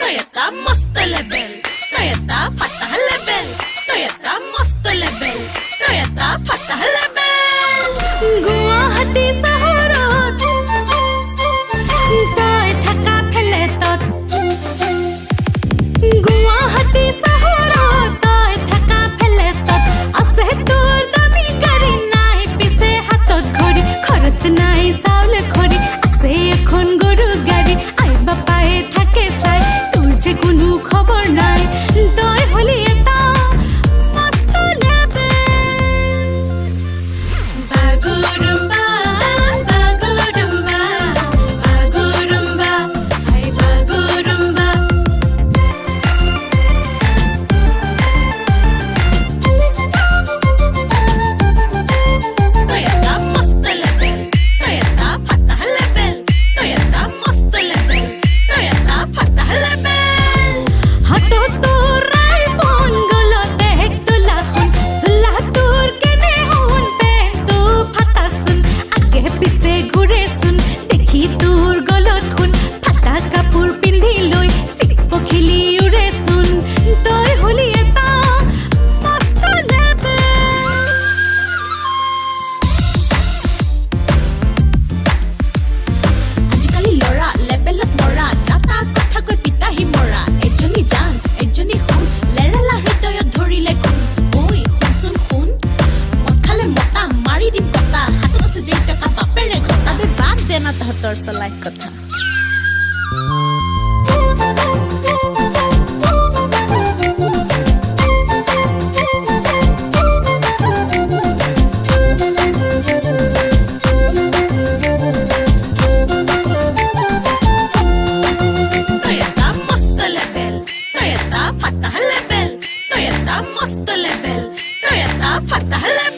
Toyota मस्त level Toyota फतह level Toyota मस्त लेवल Toyota फतह लेवल गुवाहाटी सहरत तय थाका फेलेटत गुवाहाटी सहरत तय थाका फेलेटत আছে তোর দামি গাড়ি নাই পিছে হাতত ঘড়ি খরত নাই চাউল খড়ি আছে এখন গরু গাড়ি আইবা পায়ে থাকে চাই তোর যে কোনো খবর নাই তই হলি এটা মস্ত লেবে বাগুরুম্বা বাগুরুম্বা বাগুরুম্বা হাই বাগুরুম্বা Toyota मस्त लेवल Toyota फतह लेवल Toyota मस्त लेवल Toyota फतह लेवल হাতো তোর আইফোন গলতে একতলা হুন সুলা তোর কেনে হুন পেন তো ফাটাসুন আগে পিছে ঘুরে শুন দেখি তোর গলত হুন ফাটা কাপড় পিন্ধি লই সিপ খেলি উড়ে শুন তই হলি এটা মস্ত লেবে আজিকালি লৰা লেভেলত মৰা জাতা কথা কৈ পিতাহি মৰা এজনী জান এজনী শুন লেৰেলা হৃদয়ত ধৰিলে কোন ঐ শুনচোন শুন মদ খালে মতা মাৰি দিম কটা হাতত আছে যেই টকা বাপেৰে ঘটা বে বাদ দে না তহঁতৰ চলাই কথা Toyota मस्त लेवल Toyota फतह लेवल Toyota मस्त लेवल Toyota फतह लेवल